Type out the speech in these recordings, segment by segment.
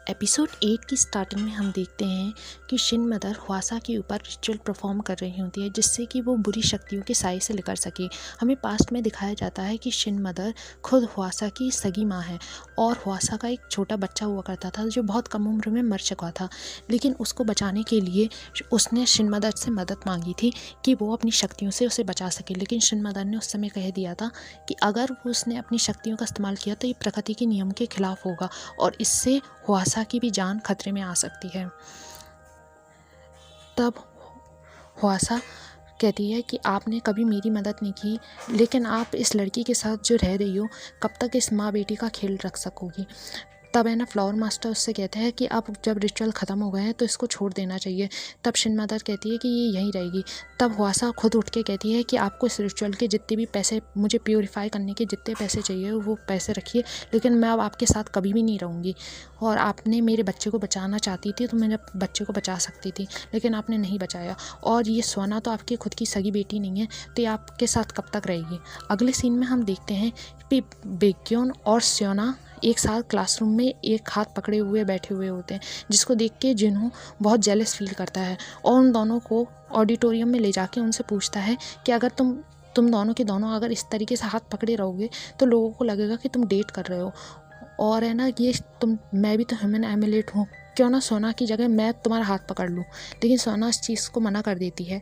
Episode 8 की starting में हम देखते हैं कि शिन मदर ह्वासा के ऊपर रिचुअल परफॉर्म कर रही होती है जिससे कि वो बुरी शक्तियों के साए से निकल सके। हमें पास्ट में दिखाया जाता है कि शिन मदर खुद ह्वासा की सगी माँ है और ह्वासा का एक छोटा बच्चा हुआ करता था जो बहुत कम उम्र में मर चुका था, लेकिन उसको बचाने के लिए उसने शिन मदर से मदद मांगी थी कि वो अपनी शक्तियों से उसे बचा सके। लेकिन शिन मदर ने उस समय कह दिया था कि अगर उसने अपनी शक्तियों का इस्तेमाल किया तो ये प्रकृति के नियम के खिलाफ होगा और इससे ह्वासा की भी जान खतरे में आ सकती है। तब ह्वासा कहती है कि आपने कभी मेरी मदद नहीं की, लेकिन आप इस लड़की के साथ जो रह रही हो कब तक इस माँ बेटी का खेल रख सकोगी। तब है ना फ्लावर मास्टर उससे कहते हैं कि अब जब रिचुअल ख़त्म हो गए हैं तो इसको छोड़ देना चाहिए। तब शिन मदर कहती है कि ये यहीं रहेगी। तब ह्वासा खुद उठ के कहती है कि आपको इस रिचुअल के जितने भी पैसे, मुझे प्योरीफाई करने के जितने पैसे चाहिए वो पैसे रखिए, लेकिन मैं अब आपके साथ कभी भी नहीं रहूँगी। और आपने मेरे बच्चे को बचाना चाहती थी तो मेरे बच्चे को बचा सकती थी, लेकिन आपने नहीं बचाया। और ये सोना तो आपकी खुद की सगी बेटी नहीं है, तो ये आपके साथ कब तक रहेगी। अगले सीन में हम देखते हैं कि बेक्योन और स्योना एक साथ क्लासरूम में एक हाथ पकड़े हुए बैठे हुए होते हैं, जिसको देख के जिन्हों बहुत जेलस फील करता है और उन दोनों को ऑडिटोरियम में ले जाके उनसे पूछता है कि अगर तुम दोनों के दोनों अगर इस तरीके से हाथ पकड़े रहोगे तो लोगों को लगेगा कि तुम डेट कर रहे हो, और है ना ये मैं भी तो ह्यूमन एमुलेट हूँ, क्यों ना सोना की जगह मैं तुम्हारा हाथ पकड़ लूँ। लेकिन सोना इस चीज़ को मना कर देती है।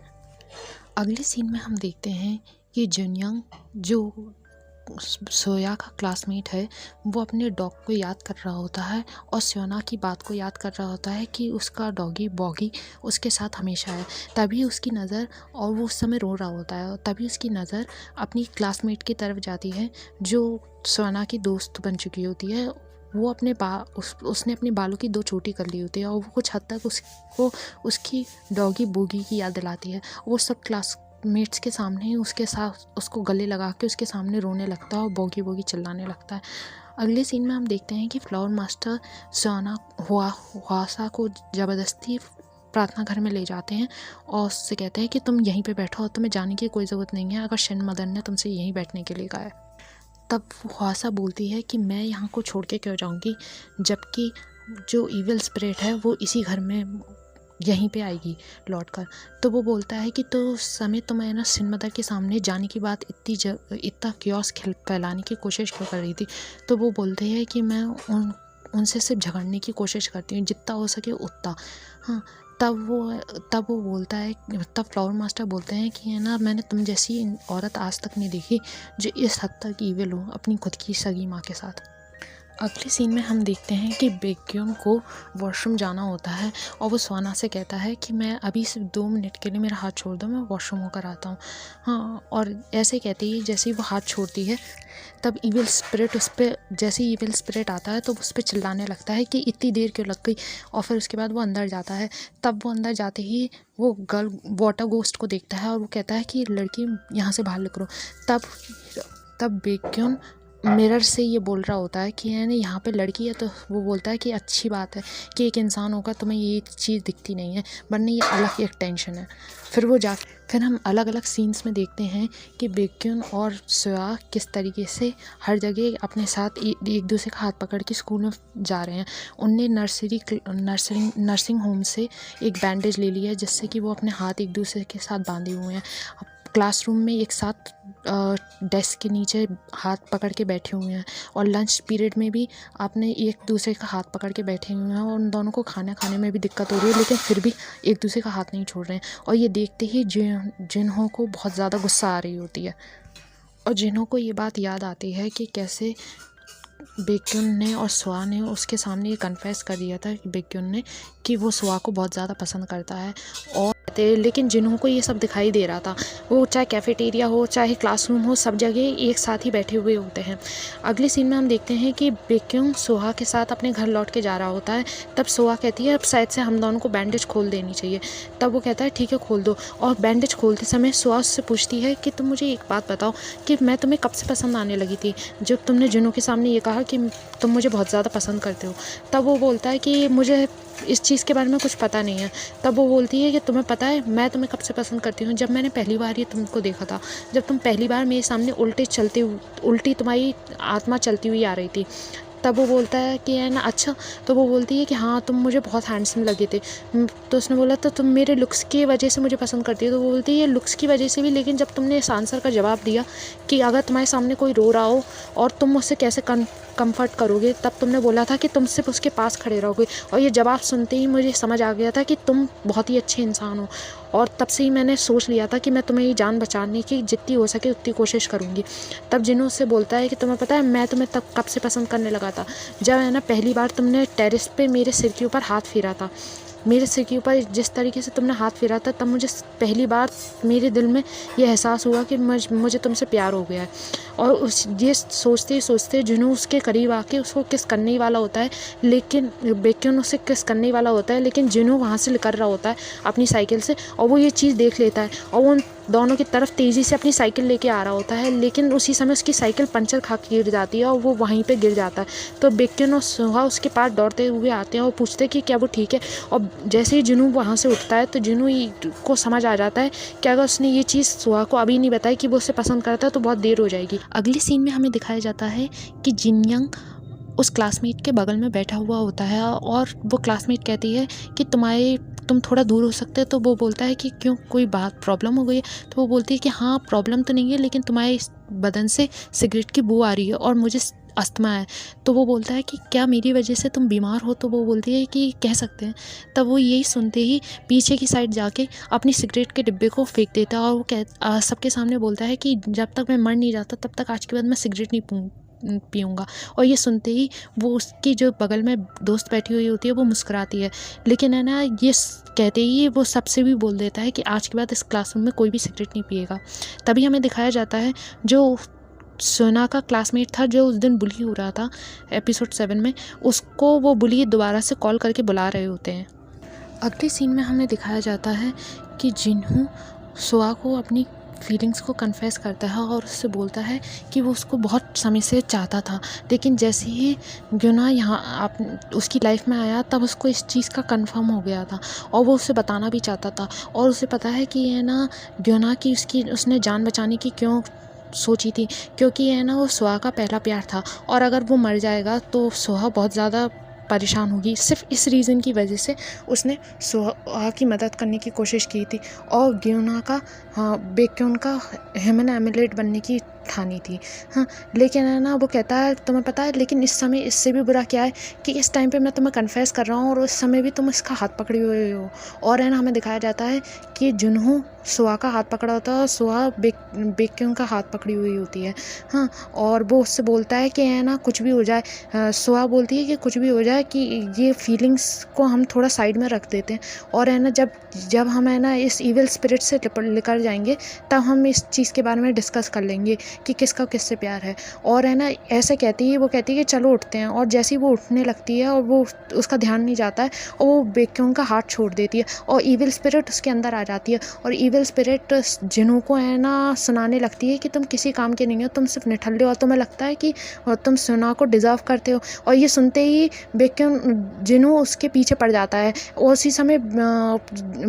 अगले सीन में हम देखते हैं कि जुनयंग जो सोया का क्लासमेट है वो अपने डॉग को याद कर रहा होता है और सोना की बात को याद कर रहा होता है कि उसका डॉगी बॉगी उसके साथ हमेशा है। तभी उसकी नज़र, और वो उस समय रो रहा होता है, और तभी उसकी नज़र अपनी क्लासमेट की तरफ जाती है जो सोना की दोस्त बन चुकी होती है। वो अपने उसने अपने बालों की 2 चोटी कर ली होती है और वो कुछ हद तक उसको उसकी डॉगी बोगी की याद दिलाती है। वो सब क्लासमेट्स के सामने ही उसके साथ उसको गले लगा के उसके सामने रोने लगता है और बोगी बोगी चिल्लाने लगता है। अगले सीन में हम देखते हैं कि फ्लावर मास्टर सोना ह्वासा को ज़बरदस्ती प्रार्थना घर में ले जाते हैं और उससे कहते हैं कि तुम यहीं पे बैठो और तुम्हें जाने की कोई ज़रूरत नहीं है, अगर शिन मदर ने तुमसे यहीं बैठने के लिए कहा है। तब ह्वासा बोलती है कि मैं यहाँ को छोड़ के क्यों जाऊँगी, जबकि जो इविल स्पिरिट है वो इसी घर में यहीं पे आएगी लौट कर। तो वो बोलता है कि तो उस समय तुम्हें ना शिन मदर के सामने जाने की बात इतना क्योस फैलाने की कोशिश क्यों कर रही थी। तो वो बोलते हैं कि मैं उनसे सिर्फ झगड़ने की कोशिश करती हूँ, जितना हो सके उतना। हाँ, तब वो बोलता है, तब फ्लावर मास्टर बोलते हैं कि है ना मैंने तुम जैसी औरत आज तक नहीं देखी जो इस हद तक ईविल हो अपनी खुद की सगी माँ के साथ। अगले सीन में हम देखते हैं कि बेक्योन को वॉशरूम जाना होता है और वो सोना से कहता है कि मैं अभी सिर्फ 2 मिनट के लिए मेरा हाथ छोड़ दो, मैं वॉशरूम होकर आता हूँ। हाँ, और ऐसे कहते ही जैसे ही वो हाथ छोड़ती है तब इविल स्पिरिट उस पर, जैसे ही इविल स्पिरिट आता है तो उस पर चिल्लाने लगता है कि इतनी देर क्यों लग गई, और फिर उसके बाद वो अंदर जाता है। तब वो अंदर जाते ही वो गर्ल वाटर गोस्ट को देखता है और वो कहता है कि लड़की यहाँ से बाहर निकलो। तब बेक्योन मिरर से ये बोल रहा होता है कि यानी यहाँ पे लड़की है, तो वो बोलता है कि अच्छी बात है कि एक इंसान होगा तुम्हें ये चीज़ दिखती नहीं है, वरना ये अलग एक टेंशन है। फिर हम अलग अलग सीन्स में देखते हैं कि बेक्योन और सोया किस तरीके से हर जगह अपने साथ एक दूसरे का हाथ पकड़ के स्कूल में जा रहे हैं। उनने नर्सिंग होम से एक बैंडेज ले लिया है जिससे कि वो अपने हाथ एक दूसरे के साथ बांधे हुए हैं। क्लासरूम में एक साथ डेस्क के नीचे हाथ पकड़ के बैठे हुए हैं, और लंच पीरियड में भी आपने एक दूसरे का हाथ पकड़ के बैठे हुए हैं, और उन दोनों को खाना खाने में भी दिक्कत हो रही है, लेकिन फिर भी एक दूसरे का हाथ नहीं छोड़ रहे हैं। और ये देखते ही जिन्हों को बहुत ज़्यादा गुस्सा आ रही होती है, और जिन्हों को ये बात याद आती है कि कैसे बेक्योन ने और स्वा ने उसके सामने ये कन्फेस कर दिया था कि बेक्योन ने कि वो स्वा को बहुत ज़्यादा पसंद करता है। और लेकिन जिन्हों को ये सब दिखाई दे रहा था, वो चाहे कैफेटेरिया हो चाहे क्लासरूम हो, सब जगह एक साथ ही बैठे हुए होते हैं। अगले सीन में हम देखते हैं कि बेक्योन सोहा के साथ अपने घर लौट के जा रहा होता है। तब सोहा कहती है अब शायद से हम दोनों को बैंडेज खोल देनी चाहिए। तब वो कहता है ठीक है खोल दो, और बैंडेज खोलते समय सोहा उससे पूछती है कि तुम मुझे एक बात बताओ कि मैं तुम्हें कब से पसंद आने लगी थी, जब तुमने जिन्हों के सामने ये कहा कि तुम मुझे बहुत ज़्यादा पसंद करते हो। तब वो बोलता है कि मुझे इस चीज़ के बारे में कुछ पता नहीं है। तब वो बोलती है कि तुम्हें पता है मैं तुम्हें कब से पसंद करती हूँ, जब मैंने पहली बार ये तुमको देखा था, जब तुम पहली बार मेरे सामने उल्टी तुम्हारी आत्मा चलती हुई आ रही थी। तब वो बोलता है कि है ना अच्छा, तो वो बोलती है कि हाँ तुम मुझे बहुत हैंडसम लगे थे। तो उसने बोला तो तुम मेरे लुक्स की वजह से मुझे पसंद करती हो। तो वो बोलती है ये लुक्स की वजह से भी, लेकिन जब तुमने इस आंसर का जवाब दिया कि अगर तुम्हारे सामने कोई रो रहा हो और तुम उससे कैसे कंफर्ट करोगे, तब तुमने बोला था कि तुम सिर्फ उसके पास खड़े रहोगे। और ये जवाब सुनते ही मुझे समझ आ गया था कि तुम बहुत ही अच्छे इंसान हो, और तब से ही मैंने सोच लिया था कि मैं तुम्हें ये जान बचाने की जितनी हो सके उतनी कोशिश करूँगी। तब जिन्नू उससे बोलता है कि तुम्हें पता है मैं तुम्हें तब कब से पसंद करने लगा था, जब है ना पहली बार तुमने टेरेस पे मेरे सिर के ऊपर हाथ फेरा था। मेरे सिर के ऊपर जिस तरीके से तुमने हाथ फेरा था, तब मुझे पहली बार मेरे दिल में ये एहसास हुआ कि मुझे तुमसे प्यार हो गया है। और उस ये सोचते सोचते जिन्नू उसके करीब आके उसको किस करने ही वाला होता है, लेकिन बेक्यून उससे किस करने ही वाला होता है, लेकिन जिन्नू वहाँ से निकल रहा होता है अपनी साइकिल से, और वो ये चीज़ देख लेता है और वो दोनों की तरफ तेज़ी से अपनी साइकिल लेके आ रहा होता है। लेकिन उसी समय उसकी साइकिल पंचर खा के गिर जाती है और वो वहीं पे गिर जाता है। तो बेक्यून और सुहा उसके पास दौड़ते हुए आते हैं और पूछते हैं कि क्या वो ठीक है। और जैसे ही जिन्नू वहाँ से उठता है तो जिन्नू को समझ आ जाता है कि अगर उसने ये चीज़ सुहा को अभी नहीं बताई कि वो उससे पसंद करता है तो बहुत देर हो जाएगी। अगले सीन में हमें दिखाया जाता है कि जिनयंग उस क्लासमेट के बगल में बैठा हुआ होता है और वो क्लासमेट कहती है कि तुम थोड़ा दूर हो सकते हो। तो वो बोलता है कि क्यों, कोई बात प्रॉब्लम हो गई है। तो वो बोलती है कि हाँ प्रॉब्लम तो नहीं है, लेकिन तुम्हारे इस बदन से सिगरेट की बू आ रही है और मुझे अस्थमा है। तो वो बोलता है कि क्या मेरी वजह से तुम बीमार हो। तो वो बोलती है कि कह सकते हैं। तब वो यही सुनते ही पीछे की साइड जाके अपनी सिगरेट के डिब्बे को फेंक देता है और वो सबके सामने बोलता है कि जब तक मैं मर नहीं जाता तब तक आज के बाद मैं सिगरेट नहीं पीऊँगा। और ये सुनते ही वो उसकी जो बगल में दोस्त बैठी हुई होती है वो मुस्कुराती है, लेकिन है ना ये कहते ही वो सबसे भी बोल देता है कि आज के बाद इस क्लासरूम में कोई भी सिगरेट नहीं पिएगा। तभी हमें दिखाया जाता है जो सोना का क्लासमेट था जो उस दिन बुली हो रहा था एपिसोड 7 में, उसको वो बुली दोबारा से कॉल करके बुला रहे होते हैं। अगले सीन में हमें दिखाया जाता है कि जिन्हू सोआ को अपनी फीलिंग्स को कन्फेस करता है और उससे बोलता है कि वो उसको बहुत समय से चाहता था, लेकिन जैसे ही ग्योना यहाँ उसकी लाइफ में आया तब उसको इस चीज़ का कंफर्म हो गया था और वो उसे बताना भी चाहता था। और उसे पता है कि है ना ग्योना की उसने जान बचाने की क्यों सोची थी, क्योंकि है ना वो सुहा का पहला प्यार था और अगर वो मर जाएगा तो सुहा बहुत ज़्यादा परेशान होगी। सिर्फ इस रीज़न की वजह से उसने सुहा की मदद करने की कोशिश की थी और ग्योना का बेक्यून का ह्यूमन एमुलेट बनने की ठानी थी। हाँ, लेकिन है ना वो कहता है तुम्हें पता है, लेकिन इस समय इससे भी बुरा क्या है कि इस टाइम पे मैं तुम्हें कन्फेस कर रहा हूँ और उस समय भी तुम इसका हाथ पकड़े हुए हो। और है ना हमें दिखाया जाता है कि जिन्हों सुहा का हाथ पकड़ा होता है और सुहा बेक्यून का हाथ पकड़ी हुई होती है। हाँ, और वो उससे बोलता है कि है ना कुछ भी हो जाए, सुहा बोलती है कि कुछ भी हो जाए कि ये फीलिंग्स को हम थोड़ा साइड में रख देते हैं और है ना जब हम है ना इस इविल स्पिरिट से निकल जाएंगे तब हम इस चीज़ के बारे में डिस्कस कर लेंगे कि किसका किससे प्यार है। और है ना ऐसे कहती है कि चलो उठते हैं, और जैसे ही वो उठने लगती है और वो उसका ध्यान नहीं जाता है और वो बेक्यून का हाथ छोड़ देती है और इविल स्पिरिट उसके अंदर आ जाती है और इविल स्पिरिट जिन्हों को है ना सुनाने लगती है कि तुम किसी काम के नहीं हो, तुम सिर्फ निठल्ले हो और तुम्हें लगता है कि तुम सुना को डिज़र्व करते हो। और ये सुनते ही बेक्यून जिन्हों उसके पीछे पड़ जाता है और उसी समय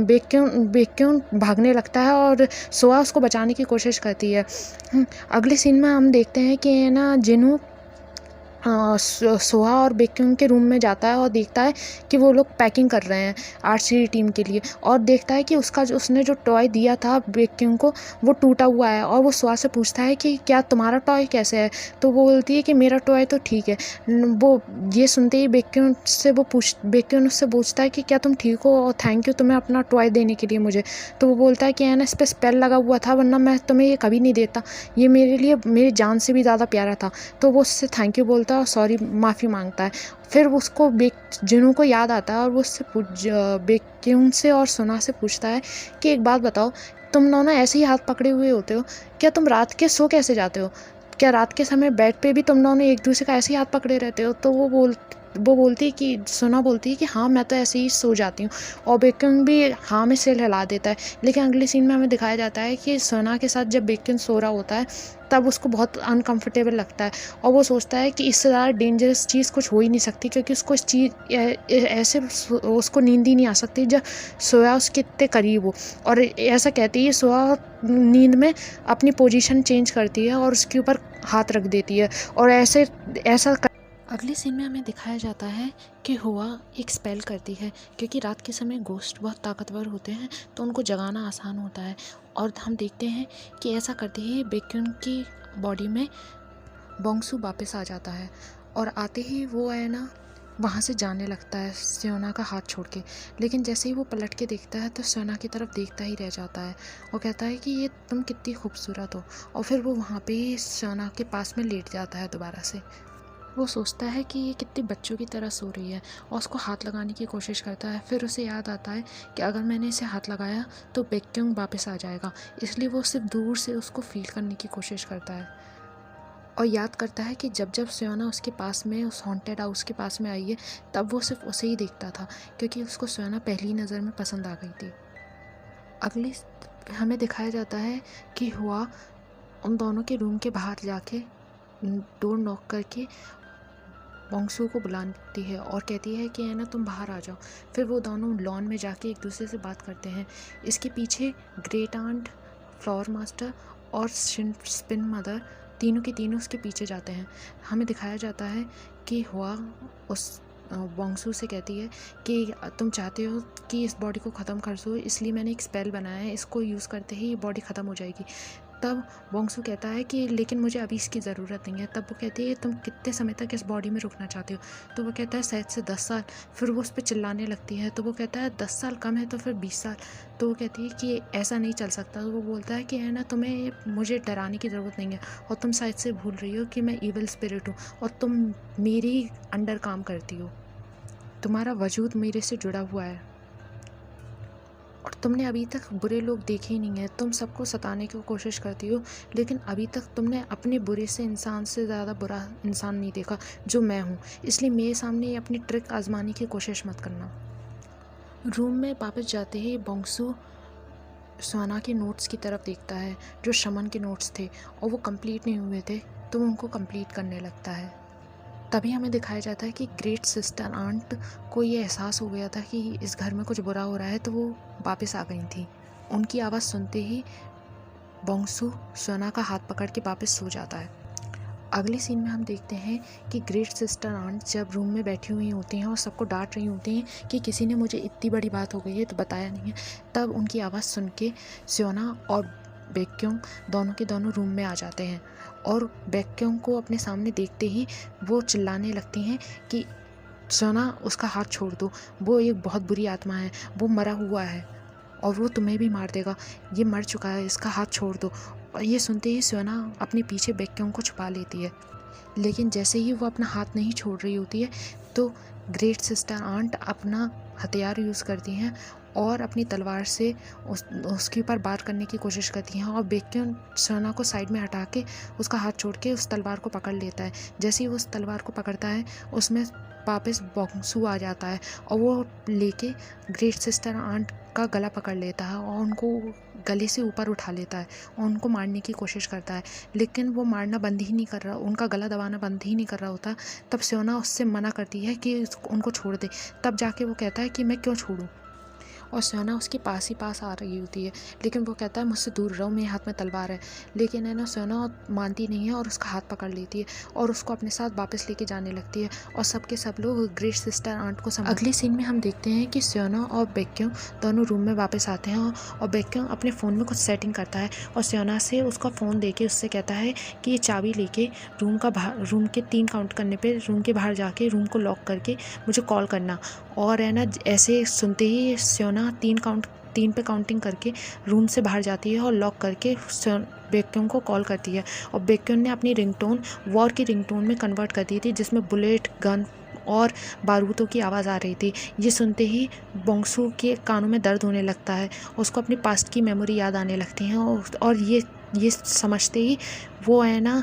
बेक्यून भागने लगता है और सोआ उसको बचाने की कोशिश करती है। अगले सीन में हम देखते हैं कि है ना जिन्हों सोहा और बेक्यून के रूम में जाता है और देखता है कि वो लोग पैकिंग कर रहे हैं आरसीडी टीम के लिए, और देखता है कि उसने जो टॉय दिया था बेक्यून को वो टूटा हुआ है और वो सोहा से पूछता है कि क्या तुम्हारा टॉय कैसे है। तो वो बोलती है कि मेरा टॉय तो ठीक है। वो ये सुनते ही बेक्यून उससे पूछता है कि क्या तुम ठीक हो और थैंक यू तुम्हें अपना टॉय देने के लिए मुझे। तो वो बोलता है कि है ना इस पर स्पेल लगा हुआ था वरना मैं तुम्हें ये कभी नहीं देता, ये मेरे लिए मेरी जान से भी ज़्यादा प्यारा था। तो वो उससे थैंक यू बोलता है और सॉरी माफ़ी मांगता है। फिर उसको जिन्हों को याद आता है और वो उससे बेक्यून से और सोना से पूछता है कि एक बात बताओ, तुम दोनों ऐसे ही हाथ पकड़े हुए होते हो, क्या तुम रात के सो कैसे जाते हो, क्या रात के समय बेड पे भी तुम दोनों एक दूसरे का ऐसे ही हाथ पकड़े रहते हो। तो वो बोलती है कि सोना बोलती है कि हाँ मैं तो ऐसे ही सो जाती हूँ और बेक्यून भी हाँ में सिर हिला देता है। लेकिन अगले सीन में हमें दिखाया जाता है कि सोना के साथ जब बेक्यून सो रहा होता है तब उसको बहुत अनकंफर्टेबल लगता है और वो सोचता है कि इससे ज़्यादा डेंजरस चीज़ कुछ हो ही नहीं सकती, क्योंकि उसको इस चीज़ ऐसे उसको नींद ही नहीं आ सकती जब सोया उसके इतने करीब हो। और ऐसा कहती है सोया नींद में अपनी पोजीशन चेंज करती है और उसके ऊपर हाथ रख देती है और ऐसा अगले सीन में हमें दिखाया जाता है कि हुआ एक स्पेल करती है, क्योंकि रात के समय घोस्ट बहुत ताकतवर होते हैं तो उनको जगाना आसान होता है। और हम देखते हैं कि ऐसा करते ही बेक्यून की बॉडी में बोंगसू वापस आ जाता है और आते ही वो है ना वहाँ से जाने लगता है सियोना का हाथ छोड़ के। लेकिन जैसे ही वो पलट के देखता है तो सियोना की तरफ देखता ही रह जाता है और कहता है कि ये तुम कितनी खूबसूरत हो। और फिर वो वहाँ पे ही सियोना के पास में लेट जाता है दोबारा से। वो सोचता है कि ये कितनी बच्चों की तरह सो रही है और उसको हाथ लगाने की कोशिश करता है। फिर उसे याद आता है कि अगर मैंने इसे हाथ लगाया तो बेक्यूंग वापस आ जाएगा, इसलिए वो सिर्फ दूर से उसको फील करने की कोशिश करता है और याद करता है कि जब जब सियोना उसके पास में उस हॉन्टेड हाउस के पास में आई है तब वो सिर्फ उसे ही देखता था, क्योंकि उसको सियोना पहली नज़र में पसंद आ गई थी। अगली हमें दिखाया जाता है कि हुआ उन दोनों के रूम के बाहर जाके डोर नॉक करके बोंगसू को बुलाती है और कहती है कि है ना तुम बाहर आ जाओ। फिर वो दोनों लॉन में जाके एक दूसरे से बात करते हैं। इसके पीछे ग्रेट आंट, फ्लावर मास्टर और स्पिन मदर तीनों के तीनों उसके पीछे जाते हैं। हमें दिखाया जाता है कि हुआ उस बोंगसू से कहती है कि तुम चाहते हो कि इस बॉडी को ख़त्म कर दो, इसलिए मैंने एक स्पेल बनाया है, इसको यूज़ करते ही ये बॉडी ख़त्म हो जाएगी। तब बोंगसू कहता है कि लेकिन मुझे अभी इसकी ज़रूरत नहीं है। तब वो कहती है तुम कितने समय तक इस बॉडी में रुकना चाहते हो? तो वो कहता है शायद से 10 साल। फिर वो उस पर चिल्लाने लगती है तो वो कहता है 10 साल कम है तो फिर 20 साल। तो वो कहती है कि ऐसा नहीं चल सकता। तो वो बोलता है कि है ना तुम्हें मुझे डराने की ज़रूरत नहीं है और तुम शायद से भूल रही हो कि मैं ईविल स्पिरिट हूँ और तुम मेरी अंडर काम करती हो, तुम्हारा वजूद मेरे से जुड़ा हुआ है और तुमने अभी तक बुरे लोग देखे ही नहीं है। तुम सबको सताने की कोशिश करती हो, लेकिन अभी तक तुमने अपने बुरे से इंसान से ज़्यादा बुरा इंसान नहीं देखा जो मैं हूँ, इसलिए मेरे सामने अपनी ट्रिक आजमाने की कोशिश मत करना। रूम में वापस जाते ही बोंगसू सियोना के नोट्स की तरफ देखता है जो शमन के नोट्स थे और वो कंप्लीट नहीं हुए थे, तो उनको कंप्लीट करने लगता है। तभी हमें दिखाया जाता है कि ग्रेट सिस्टर आंट को ये एहसास हो गया था कि इस घर में कुछ बुरा हो रहा है, तो वो वापस आ गई थी। उनकी आवाज़ सुनते ही बोंगसू सियोना का हाथ पकड़ के वापस सो जाता है। अगले सीन में हम देखते हैं कि ग्रेट सिस्टर आंट जब रूम में बैठी हुई होती हैं और सबको डांट रही होती हैं कि किसी ने मुझे इतनी बड़ी बात हो गई है तो बताया नहीं है, तब उनकी आवाज़ सुन के सियोना और बेक्यूंग दोनों के दोनों रूम में आ जाते हैं और बेक्यूंग को अपने सामने देखते ही वो चिल्लाने लगती हैं कि सियोना उसका हाथ छोड़ दो, वो एक बहुत बुरी आत्मा है, वो मरा हुआ है और वो तुम्हें भी मार देगा, ये मर चुका है, इसका हाथ छोड़ दो। और ये सुनते ही सियोना अपने पीछे बेक्यूंग को छुपा लेती है, लेकिन जैसे ही वो अपना हाथ नहीं छोड़ रही होती है तो ग्रेट सिस्टर आंट अपना हथियार यूज़ करती हैं और अपनी तलवार से उसके ऊपर वार करने की कोशिश करती हैं और बेक्यूंग सियोना को साइड में हटा के उसका हाथ छोड़ के उस तलवार को पकड़ लेता है। जैसे ही वो उस तलवार को पकड़ता है उसमें वापस बोंगसू आ जाता है और वो लेके ग्रेट सिस्टर आंट का गला पकड़ लेता है और उनको गले से ऊपर उठा लेता है और उनको मारने की कोशिश करता है, लेकिन वो मारना बंद ही नहीं कर रहा, उनका गला दबाना बंद ही नहीं कर रहा होता। तब सियोना उससे मना करती है कि उनको छोड़ दे। तब जाके वो कहता है कि मैं क्यों छोड़ूं, और सियोना उसके पास ही पास आ रही होती है, लेकिन वो कहता है मुझसे दूर रहो, मेरे हाथ में तलवार है। लेकिन है ना सियोना मानती नहीं है और उसका हाथ पकड़ लेती है और उसको अपने साथ वापस लेके जाने लगती है और सबके सब लोग ग्रेट सिस्टर आंट को अगले सीन में हम देखते हैं कि सियोना और बेक्यूंग दोनों रूम में वापस आते हैं और बेक्यूंग अपने फ़ोन में कुछ सेटिंग करता है और सियोना से उसका फ़ोन देके उससे कहता है कि ये चाबी लेके रूम के 3 काउंट करने पर रूम के बाहर जाके रूम को लॉक करके मुझे कॉल करना। और है ना ऐसे सुनते ही सियोना 3 पे काउंटिंग करके रूम से बाहर जाती है और लॉक करके बेक्यूंग को कॉल करती है और बेक्यूंग ने अपनी रिंगटोन वॉर की रिंगटोन में कन्वर्ट कर दी थी, जिसमें बुलेट, गन और बारूदों की आवाज़ आ रही थी। ये सुनते ही बोंगसू के कानों में दर्द होने लगता है, उसको अपनी पास्ट की मेमोरी याद आने लगती हैं और ये समझते ही वो है ना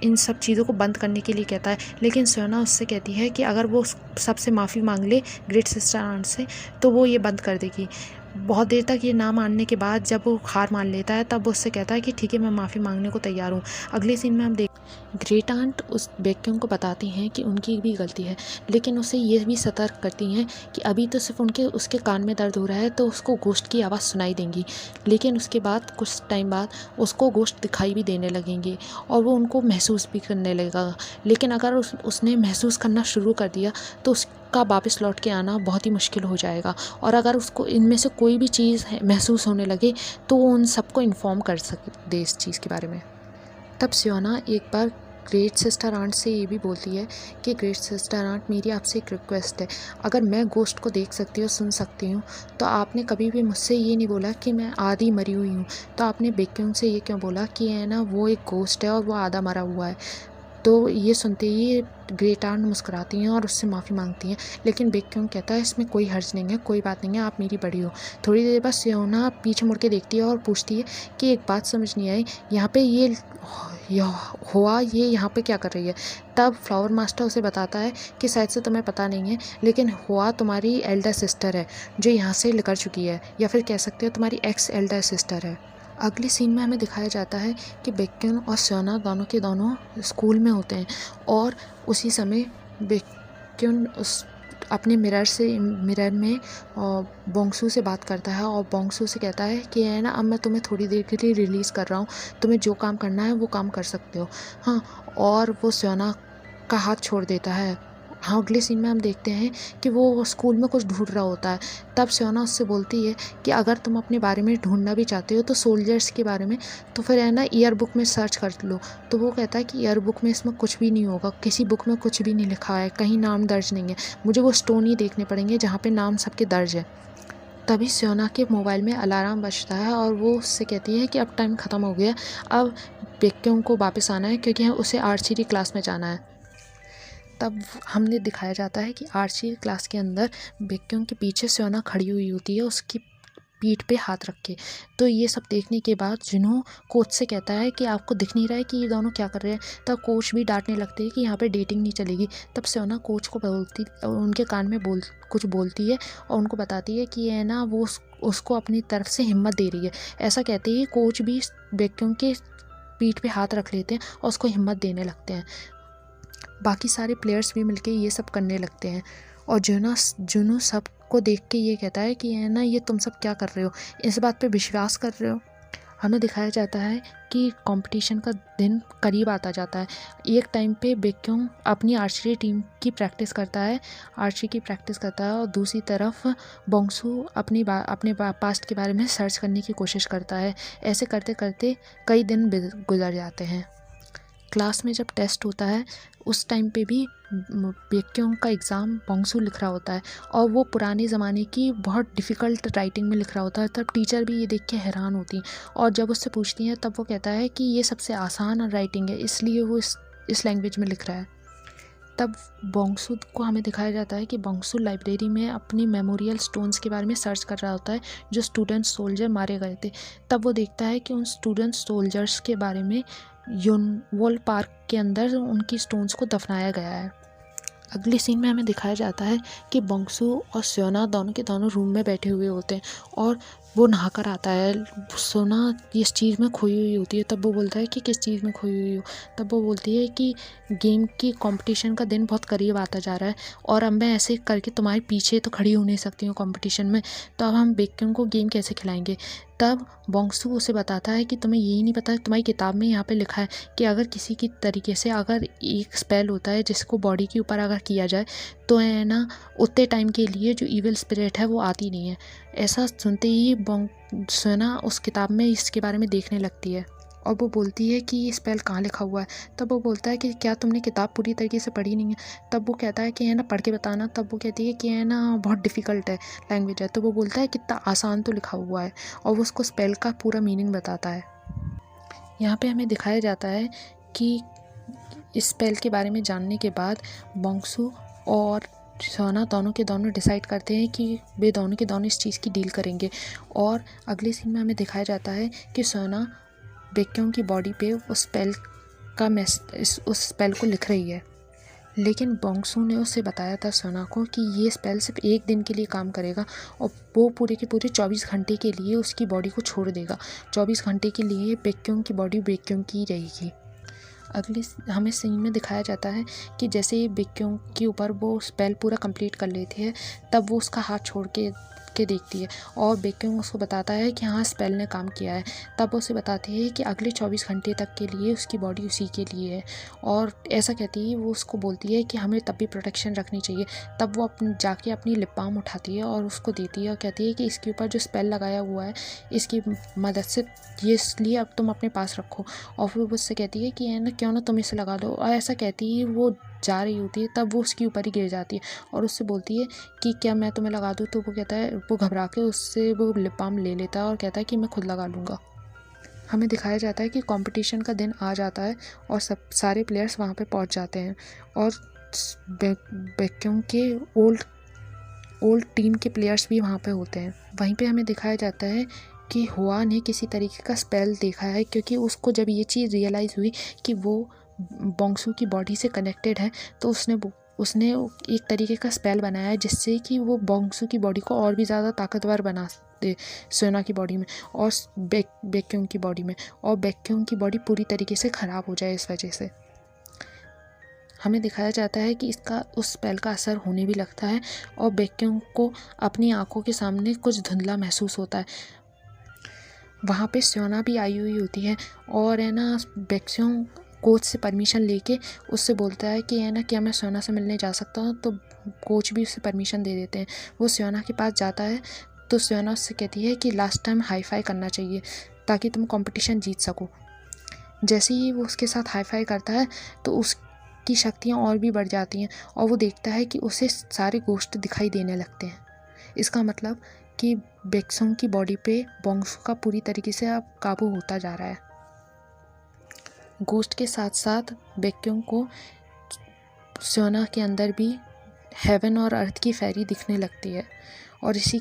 इन सब चीज़ों को बंद करने के लिए कहता है। लेकिन सियोना उससे कहती है कि अगर वो सबसे माफ़ी मांग ले ग्रेट सिस्टर आंट से तो वो ये बंद कर देगी। बहुत देर तक ये ना मानने के बाद जब वो हार मान लेता है तब वो उससे कहता है कि ठीक है, मैं माफ़ी मांगने को तैयार हूँ। अगले सीन में हम देख ग्रेट आंट उस बेक्यूम को बताती हैं कि उनकी भी गलती है, लेकिन उसे ये भी सतर्क करती हैं कि अभी तो सिर्फ उसके कान में दर्द हो रहा है तो उसको गोश्त की आवाज़ सुनाई देंगी, लेकिन उसके बाद कुछ टाइम बाद उसको गोश्त दिखाई भी देने लगेंगे और वो उनको महसूस भी करने लगेगा। लेकिन अगर उसने महसूस करना शुरू कर दिया तो का वापस लौट के आना बहुत ही मुश्किल हो जाएगा, और अगर उसको इनमें से कोई भी चीज़ महसूस होने लगे तो वो उन सबको इन्फॉर्म कर सकते इस चीज़ के बारे में। तब सियोना एक बार ग्रेट सिस्टर आंट से ये भी बोलती है कि ग्रेट सिस्टर आंट, मेरी आपसे एक रिक्वेस्ट है, अगर मैं गोश्त को देख सकती हूँ, सुन सकती हूँ, तो आपने कभी भी मुझसे ये नहीं बोला कि मैं आधी मरी हुई हूँ, तो आपने बेक्यूम से ये क्यों बोला कि है ना वो एक गोश्त है और वो आधा मरा हुआ है। तो ये सुनते ही ग्रेट आंट मुस्कुराती हैं और उससे माफ़ी मांगती हैं, लेकिन बेक्यूम कहता है इसमें कोई हर्ज नहीं है, कोई बात नहीं है, आप मेरी बड़ी हो। थोड़ी देर बाद सियोना पीछे मुड़ के देखती है और पूछती है कि एक बात समझ नहीं आई, यहाँ पे ये हुआ ये यहाँ पे क्या कर रही है। तब फ्लावर मास्टर उसे बताता है कि शायद से तुम्हें पता नहीं है, लेकिन हुआ तुम्हारी एल्डर सिस्टर है जो यहाँ से निकल चुकी है, या फिर कह सकते हो तुम्हारी एक्स एल्डर सिस्टर है। अगले सीन में हमें दिखाया जाता है कि बेक्यूम और सियोना दोनों के दोनों स्कूल में होते हैं, और उसी समय बेक्यूम अपने मिरर में बोंगसू से बात करता है और बोंगसू से कहता है कि है ना, अब मैं तुम्हें थोड़ी देर के लिए रिलीज़ कर रहा हूँ, तुम्हें जो काम करना है वो काम कर सकते हो। हाँ, और वो सियोना का हाथ छोड़ देता है। हाँ, अगले सीन में हम देखते हैं कि वो स्कूल में कुछ ढूंढ रहा होता है। तब सियोना उससे बोलती है कि अगर तुम अपने बारे में ढूंढना भी चाहते हो तो सोल्जर्स के बारे में, तो फिर है ना ईयर बुक में सर्च कर लो। तो वो कहता है कि ईयर बुक में इसमें कुछ भी नहीं होगा, किसी बुक में कुछ भी नहीं लिखा है, कहीं नाम दर्ज नहीं है, मुझे वो स्टोन ही देखने पड़ेंगे जहाँ पे नाम सबके दर्ज है। तभी सियोना के मोबाइल में अलार्म बजता है और वो उससे कहती है कि अब टाइम ख़त्म हो गया, अब बेक्यूम को वापस आना है क्योंकि उसे आर्चरी क्लास में जाना है। तब हमने दिखाया जाता है कि आर्चरी क्लास के अंदर बेक्यूम के पीछे सियोना खड़ी हुई होती है, उसकी पीठ पे हाथ रख के। तो ये सब देखने के बाद जुनू कोच से कहता है कि आपको दिख नहीं रहा है कि ये दोनों क्या कर रहे हैं। तब कोच भी डांटने लगते हैं कि यहाँ पे डेटिंग नहीं चलेगी। तब सियोना कोच को उनके कान में कुछ बोलती है और उनको बताती है कि है ना वो उसको अपनी तरफ से हिम्मत दे रही है। ऐसा कहते ही कोच भी बेक्यूम के पीठ पे हाथ रख लेते हैं और उसको हिम्मत देने लगते हैं। बाकी सारे प्लेयर्स भी मिलके ये सब करने लगते हैं और जुनू सब को देख के ये कहता है कि है ना, ये तुम सब क्या कर रहे हो, इस बात पे विश्वास कर रहे हो। हमें दिखाया जाता है कि कंपटीशन का दिन करीब आता जाता है। एक टाइम पे बेक्यूम अपनी आर्चरी टीम की प्रैक्टिस करता है, और दूसरी तरफ बोंगसू अपने पास्ट के बारे में सर्च करने की कोशिश करता है। ऐसे करते करते कई दिन गुजर जाते हैं। क्लास में जब टेस्ट होता है उस टाइम पे भी बेक्यूम का एग्ज़ाम बोंगसू लिख रहा होता है और वो पुराने ज़माने की बहुत डिफ़िकल्ट राइटिंग में लिख रहा होता है। तब टीचर भी ये देख के हैरान होती हैं और जब उससे पूछती हैं तब वो कहता है कि ये सबसे आसान राइटिंग है, इसलिए वो इस लैंग्वेज में लिख रहा है। तब बोंगसू को हमें दिखाया जाता है कि बोंगसू लाइब्रेरी में अपनी मेमोरियल स्टोन्स के बारे में सर्च कर रहा होता है जो स्टूडेंट सोल्जर मारे गए थे। तब वो देखता है कि उन स्टूडेंट सोल्जर्स के बारे में यूनवॉल पार्क के अंदर उनकी स्टोन्स को दफनाया गया है। अगले सीन में हमें दिखाया जाता है कि बोंगसू और सियोना दोनों के दोनों रूम में बैठे हुए होते हैं और वो नहा कर आता है। सियोना इस चीज़ में खोई हुई होती है। तब वो बोलता है कि किस चीज़ में खोई हुई हो। तब वो बोलती है कि गेम की कंपटीशन का दिन बहुत करीब आता जा रहा है और अब मैं ऐसे करके तुम्हारे पीछे तो खड़ी हो नहीं सकती हूँ कंपटीशन में, तो अब हम बेक्यूम को गेम कैसे खिलाएंगे। तब बोंगसू उसे बताता है कि तुम्हें यही नहीं पता, तुम्हारी किताब में यहाँ पे लिखा है कि अगर किसी की तरीके से अगर एक स्पेल होता है जिसको बॉडी के ऊपर अगर किया जाए तो है ना उतने टाइम के लिए जो इविल स्पिरिट है वो आती नहीं है। ऐसा सुनते ही सियोना उस किताब में इसके बारे में देखने लगती है और वो बोलती है कि ये स्पेल कहाँ लिखा हुआ है। तब वो बोलता है कि क्या तुमने किताब पूरी तरीके से पढ़ी नहीं है। तब वो कहता है कि है ना पढ़ के बताना। तब वो कहती है कि है ना बहुत डिफ़िकल्ट है लैंग्वेज है। तो वो बोलता है कितना आसान तो लिखा हुआ है और वो उसको स्पेल का पूरा मीनिंग बताता है। यहाँ पे हमें दिखाया जाता है कि इस स्पेल के बारे में जानने के बाद बोंगसू और सियोना दोनों के दोनों डिसाइड करते हैं कि वे दोनों के दोनों इस चीज़ की डील करेंगे। और अगले सीन में हमें दिखाया जाता है कि सियोना बेक्यूम की बॉडी पे उस स्पेल को लिख रही है। लेकिन बोंगसू ने उसे बताया था सोना को कि ये स्पेल सिर्फ 1 दिन के लिए काम करेगा और वो पूरे के पूरे 24 घंटे के लिए उसकी बॉडी को छोड़ देगा। 24 घंटे के लिए बेक्योंग की बॉडी बेक्योंग की रहेगी। अगले हमें सीन में दिखाया जाता है कि जैसे ही बेक्योंग के ऊपर वो स्पेल पूरा कंप्लीट कर लेती है, तब वो उसका हाथ छोड़ के देखती है और बेक्योंग उसको बताता है कि हाँ स्पेल ने काम किया है। तब वो उसे बताती है कि अगले 24 घंटे तक के लिए उसकी बॉडी उसी के लिए है और ऐसा कहती है। वो उसको बोलती है कि हमें तब भी प्रोटेक्शन रखनी चाहिए। तब वो जाके अपनी लिप बाम उठाती है और उसको देती है और कहती है कि इसके ऊपर जो स्पेल लगाया हुआ है इसकी मदद से ये इसलिए अब तुम अपने पास रखो। और फिर वो उससे कहती है कि है ना क्यों ना तुम इसे लगा लो, और ऐसा कहती है। वो जा रही होती है तब वो उसके ऊपर ही गिर जाती है और उससे बोलती है कि क्या मैं तुम्हें लगा दूँ। तो वो कहता है, वो घबरा के उससे वो लिप बाम ले लेता है और कहता है कि मैं खुद लगा लूँगा। हमें दिखाया जाता है कि कंपटीशन का दिन आ जाता है और सारे प्लेयर्स वहाँ पे पहुँच जाते हैं और बेक्योंग के ओल्ड टीम के प्लेयर्स भी वहाँ पे होते हैं। वहीं पे हमें दिखाया जाता है कि हुआ ने किसी तरीके का स्पेल देखा है, क्योंकि उसको जब ये चीज़ रियलाइज़ हुई कि वो बोंगसू की बॉडी से कनेक्टेड है, तो उसने एक तरीके का स्पेल बनाया है जिससे कि वो बोंगसू की बॉडी को और भी ज़्यादा ताकतवर बना दे सोना की बॉडी में और बेक्योंग की बॉडी में, और बेक्योंग की बॉडी पूरी तरीके से ख़राब हो जाए। इस वजह से हमें दिखाया जाता है कि इसका उस स्पेल का असर होने भी लगता है और बेक्योंग को अपनी आंखों के सामने कुछ धुंधला महसूस होता है। वहाँ पे सोना भी आई हुई होती है और है ना बेक्योंग कोच से परमिशन लेके उससे बोलता है कि है ना क्या मैं सोना से मिलने जा सकता हूँ। तो कोच भी उससे परमिशन दे देते हैं। वो सोना के पास जाता है तो सोना उससे कहती है कि लास्ट टाइम हाई फाई करना चाहिए ताकि तुम कंपटीशन जीत सको। जैसे ही वो उसके साथ हाई फाई करता है तो उसकी शक्तियाँ और भी बढ़ जाती हैं और वो देखता है कि उसे सारे गोश्त दिखाई देने लगते हैं। इसका मतलब कि बेक्योंग की बॉडी पे बोंगसू का पूरी तरीके से अब काबू होता जा रहा है। गोश्त के साथ साथ बेक्योंग को सोना के अंदर भी हेवन और अर्थ की फेरी दिखने लगती है और इसी